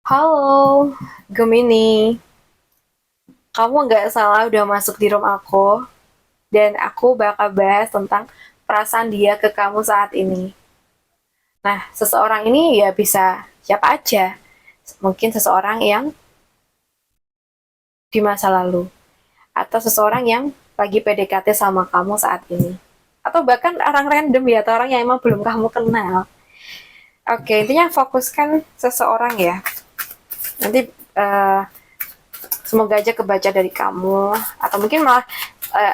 Halo, Gemini. Kamu nggak salah udah masuk di room aku, dan aku bakal bahas tentang perasaan dia ke kamu saat ini. Nah, seseorang ini ya bisa siapa aja. Mungkin seseorang yang di masa lalu, atau seseorang yang lagi PDKT sama kamu saat ini. Atau bahkan orang random ya, atau orang yang emang belum kamu kenal. Oke, intinya fokuskan seseorang ya. Nanti semoga aja kebaca dari kamu, atau mungkin malah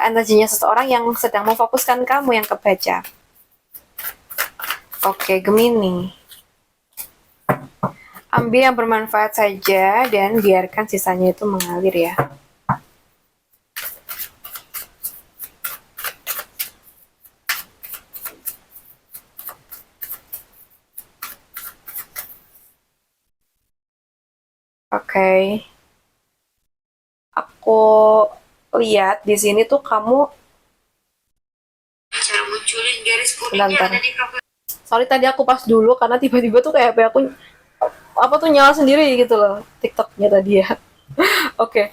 energinya seseorang yang sedang memfokuskan kamu yang kebaca. Oke, Gemini, ambil yang bermanfaat saja dan biarkan sisanya itu mengalir ya. Oke, aku lihat di sini tuh kamu cara munculin garis kuningnya ada di cover. Sorry tadi aku pas dulu karena tiba-tiba tuh kayak aku apa tuh nyala sendiri gitu loh TikToknya tadi ya. Oke,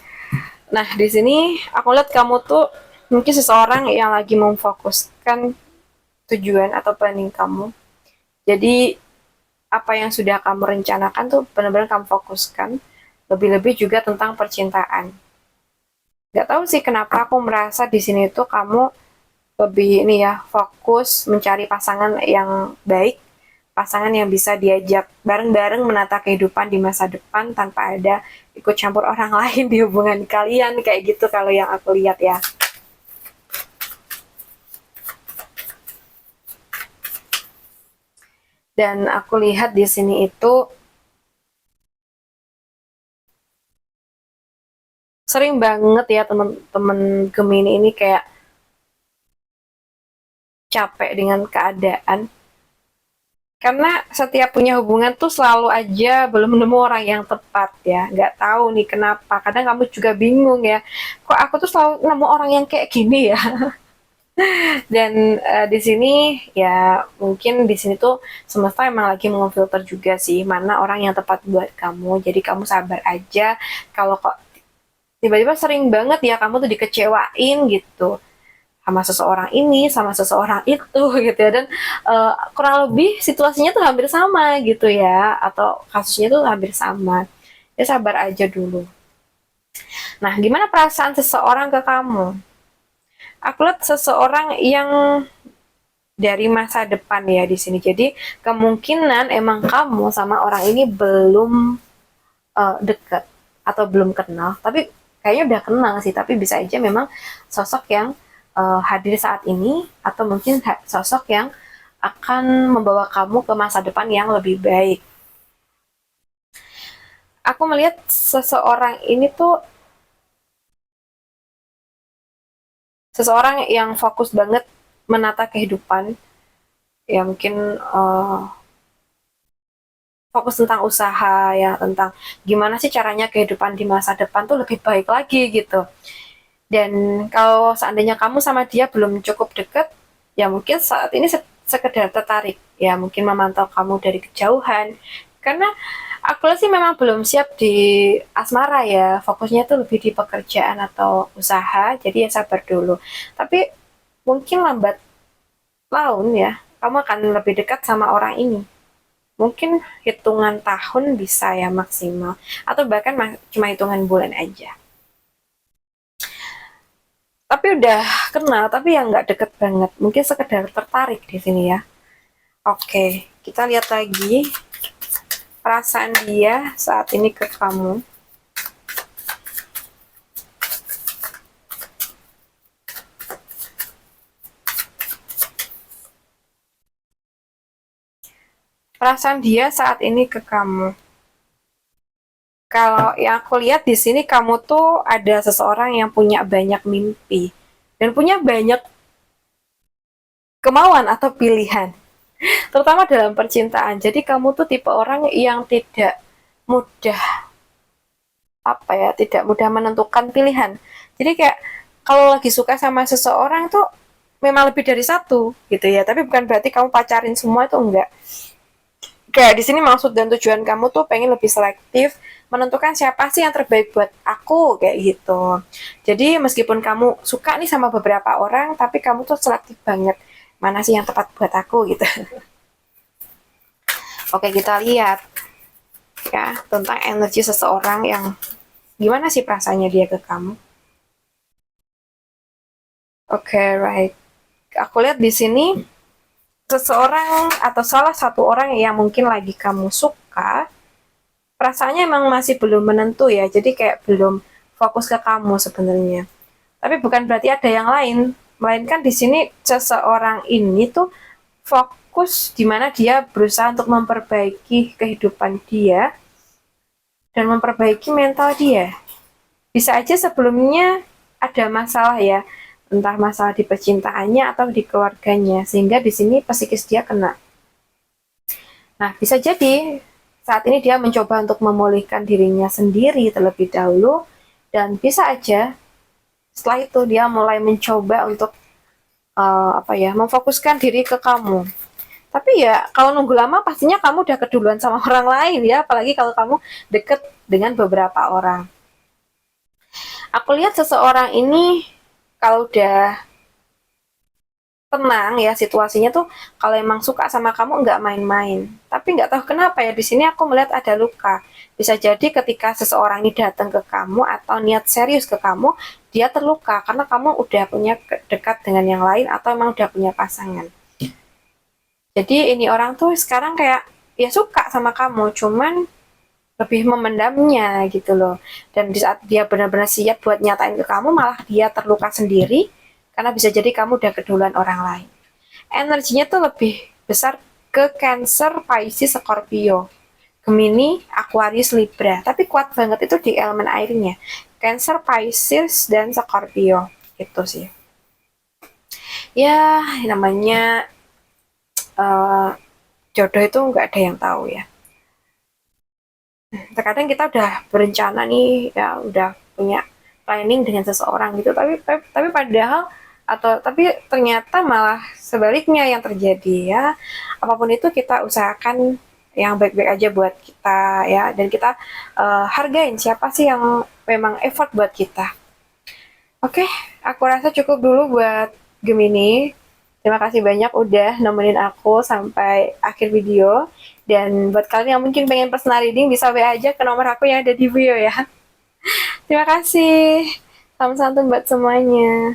nah di sini aku lihat kamu tuh mungkin seseorang yang lagi memfokuskan tujuan atau planning kamu. Jadi apa yang sudah kamu rencanakan tuh benar-benar kamu fokuskan. Lebih-lebih juga tentang percintaan. Gak tahu sih kenapa aku merasa di sini tuh kamu lebih ini ya fokus mencari pasangan yang baik, pasangan yang bisa diajak bareng-bareng menata kehidupan di masa depan tanpa ada ikut campur orang lain di hubungan kalian kayak gitu kalau yang aku lihat ya. Dan aku lihat di sini itu sering banget ya temen-temen Gemini ini kayak capek dengan keadaan karena setiap punya hubungan tuh selalu aja belum nemu orang yang tepat ya, nggak tahu nih kenapa, kadang kamu juga bingung ya, kok aku tuh selalu nemu orang yang kayak gini ya. Dan di sini ya mungkin di sini tuh semesta emang lagi memfilter juga sih mana orang yang tepat buat kamu, jadi kamu sabar aja. Kalau kok tiba-tiba sering banget ya kamu tuh dikecewain gitu sama seseorang ini, sama seseorang itu gitu ya, dan kurang lebih situasinya tuh hampir sama gitu ya, atau kasusnya tuh hampir sama. Ya sabar aja dulu. Nah, gimana perasaan seseorang ke kamu? Aku lihat seseorang yang dari masa depan ya di sini. Jadi kemungkinan emang kamu sama orang ini belum deket atau belum kenal, tapi kayaknya udah kenal sih, tapi bisa aja memang sosok yang hadir saat ini, atau mungkin sosok yang akan membawa kamu ke masa depan yang lebih baik. Aku melihat seseorang ini tuh seseorang yang fokus banget menata kehidupan, ya mungkin fokus tentang usaha ya, tentang gimana sih caranya kehidupan di masa depan tuh lebih baik lagi gitu. Dan kalau seandainya kamu sama dia belum cukup deket, ya mungkin saat ini sekedar tertarik, ya mungkin memantau kamu dari kejauhan. Karena aku sih memang belum siap di asmara ya, fokusnya tuh lebih di pekerjaan atau usaha, jadi ya sabar dulu. Tapi mungkin lambat laun ya, kamu akan lebih dekat sama orang ini. Mungkin hitungan tahun bisa ya maksimal, atau bahkan cuma hitungan bulan aja. Tapi udah kenal, tapi yang nggak deket banget, mungkin sekedar tertarik di sini ya. Oke, kita lihat lagi perasaan dia saat ini ke kamu. Perasaan dia saat ini ke kamu. Kalau yang aku lihat di sini, kamu tuh ada seseorang yang punya banyak mimpi dan punya banyak kemauan atau pilihan, terutama dalam percintaan. Jadi kamu tuh tipe orang yang tidak mudah, apa ya, tidak mudah menentukan pilihan. Jadi kayak kalau lagi suka sama seseorang tuh memang lebih dari satu gitu ya, tapi bukan berarti kamu pacarin semua, itu enggak. Kayak di sini maksud dan tujuan kamu tuh pengen lebih selektif, menentukan siapa sih yang terbaik buat aku, kayak gitu. Jadi meskipun kamu suka nih sama beberapa orang, tapi kamu tuh selektif banget. Mana sih yang tepat buat aku gitu. Oke, kita lihat ya tentang energi seseorang yang gimana sih perasaannya dia ke kamu. Oke, right. Aku lihat di sini seseorang atau salah satu orang yang mungkin lagi kamu suka, perasaannya emang masih belum menentu ya, jadi kayak belum fokus ke kamu sebenarnya. Tapi bukan berarti ada yang lain, melainkan di sini seseorang ini tuh fokus di mana dia berusaha untuk memperbaiki kehidupan dia dan memperbaiki mental dia. Bisa aja sebelumnya ada masalah ya, entah masalah di percintaannya atau di keluarganya, sehingga di sini psikis dia kena. Nah, bisa jadi saat ini dia mencoba untuk memulihkan dirinya sendiri terlebih dahulu, dan bisa aja setelah itu dia mulai mencoba untuk memfokuskan diri ke kamu. Tapi ya kalau nunggu lama pastinya kamu udah keduluan sama orang lain ya, apalagi kalau kamu deket dengan beberapa orang. Aku lihat seseorang ini kalau udah tenang ya situasinya tuh, kalau emang suka sama kamu nggak main-main. Tapi nggak tahu kenapa ya di sini aku melihat ada luka. Bisa jadi ketika seseorang ini datang ke kamu atau niat serius ke kamu, dia terluka karena kamu udah punya dekat dengan yang lain atau emang udah punya pasangan. Jadi ini orang tuh sekarang kayak ya suka sama kamu, cuman lebih memendamnya gitu loh. Dan di saat dia benar-benar siap buat nyatain ke kamu, malah dia terluka sendiri karena bisa jadi kamu udah keduluan orang lain. Energinya tuh lebih besar ke Cancer, Pisces, Scorpio, Gemini, Aquarius, Libra. Tapi kuat banget itu di elemen airnya. Cancer, Pisces, dan Scorpio. Gitu sih. Ya, namanya jodoh itu nggak ada yang tahu ya. Terkadang kita udah berencana nih, ya udah punya planning dengan seseorang gitu, tapi padahal tapi ternyata malah sebaliknya yang terjadi ya. Apapun itu kita usahakan yang baik-baik aja buat kita ya, dan kita hargain siapa sih yang memang effort buat kita. Oke, aku rasa cukup dulu buat Gemini. Terima kasih banyak udah nemenin aku sampai akhir video. Dan buat kalian yang mungkin pengen personal reading, bisa WA aja ke nomor aku yang ada di bio ya. Terima kasih. Salam santun buat semuanya.